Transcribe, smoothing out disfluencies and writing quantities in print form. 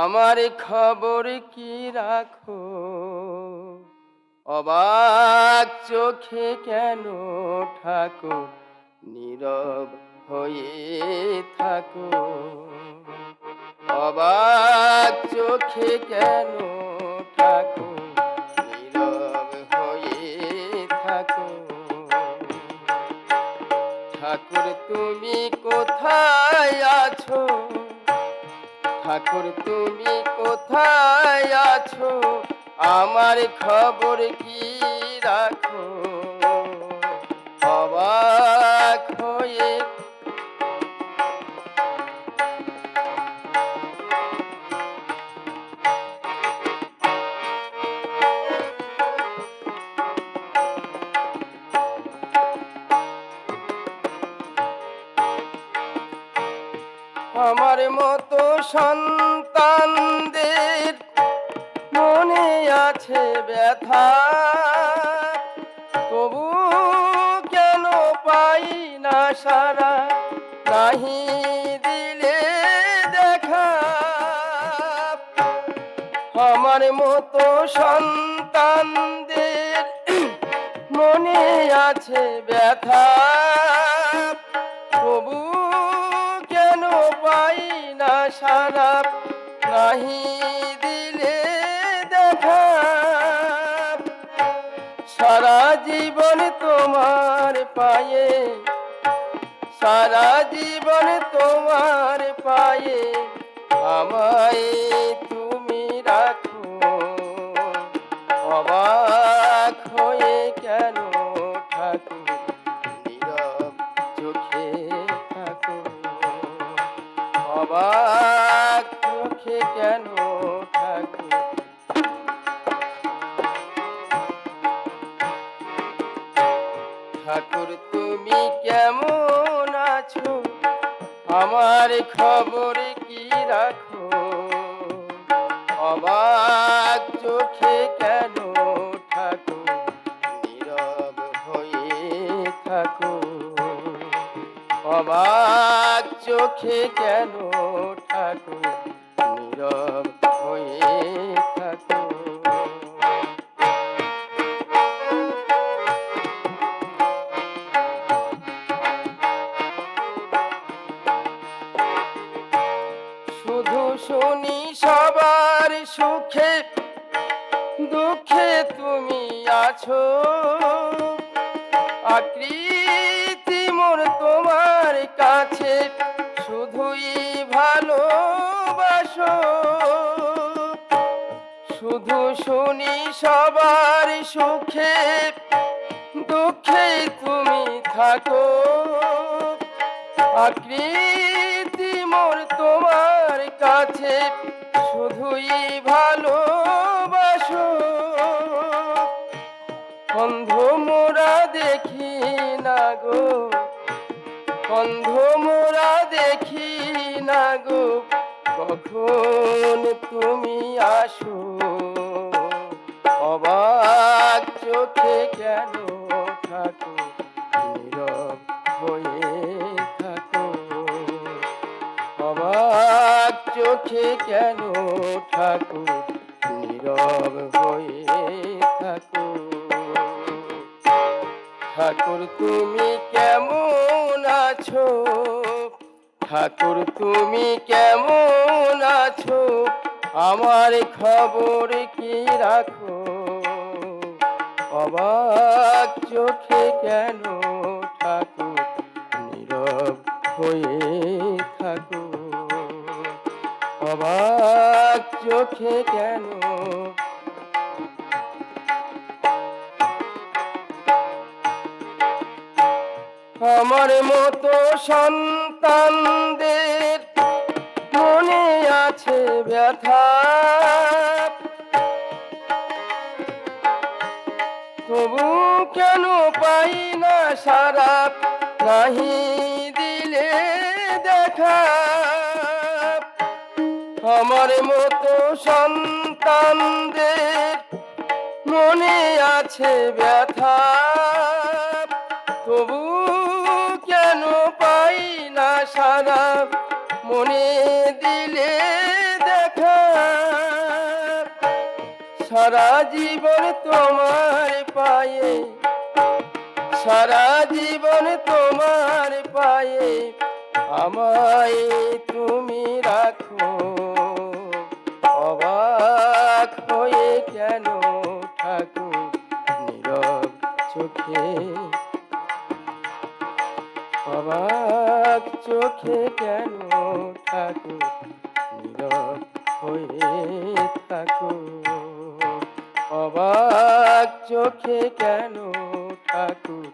আমার খবর কি রাখো, অবাক চোখে কেন ঠাকো, নীরব হয়ে থাকো। অবাক চোখে কেন ঠাকো, নীরব হয়ে থাকো। ঠাকুর তুমি কোথায় আছো, ঠাকুর তুমি কোথায় আছো, আমার খবর কি রাখো, অবাক হয়ে। আমার মতো সন্তানদের মনে আছে ব্যথা, তবু কেন পাই না সারা, নাহি দিলে দেখা। আমার মতো সন্তানদের মনে আছে ব্যথা, তবু কেন পাই না সারা, নাহি দিলে দেখা। সারা জীবন তোমার পায়ে, সারা জীবন তোমার পায়ে আমায় তুমি রাখো। অবাক হয়ে কেন থাকো, নীরব চোখে থাকো। অবাক চোখে কেন থাকো। ঠাকুর তুমি কেমন আছো, আমার খবর কি রাখো। অবাক চোখে কেন থাকো, নীরব হয়ে থাকো। অবাক চোখে কেন থাকো, নীরব হয়ে থাকো। শুধু শুনি সবার সুখে দুঃখে তুমি আছো, আকৃতি মোর তোমার কাছে শুধুই ভালোবাসো। শুধু শুনি সবার সুখে দুঃখে তুমি থাকো, আকৃতি মোর তোমার কাছে শুধুই ভালোবাসো। অন্ধ মোরা দেখি না গো, অন্ধ মোরা দেখি না গো, কখন তুমি আসো। অবাক চোখে কেন থাকো, নীরব হয়ে থাকো। অবাক চোখে কেন থাকো, নীরব হয়ে থাকো। ঠাকুর তুমি কেমন আছো, ঠাকুর তুমি কেমন আছো, আমার খবর কি রাখো। অবাক চোখে কেন থাকো, নীরব হয়ে থাকো। অবাক চোখে কেন। আমার মতো সন্তানদের মনে আছে ব্যথা, তবু কেন পাই না সারা, নাহি দিলে দেখা। আমার মতো সন্তানদের মনে আছে ব্যথা, তবু কেন পাই না সারা, মনে দিলে দেখা। সারা জীবন তোমার পায়ে, সারা জীবন তোমার পায়ে আমায় তুমি রাখো। অবাক হয়ে কেন ঠাকুর নীরব চোখে, অবাক চোখে কেন ঠাকুর নীরব হয়ে থাকো। অবাক চোখে কেন ঠাকুর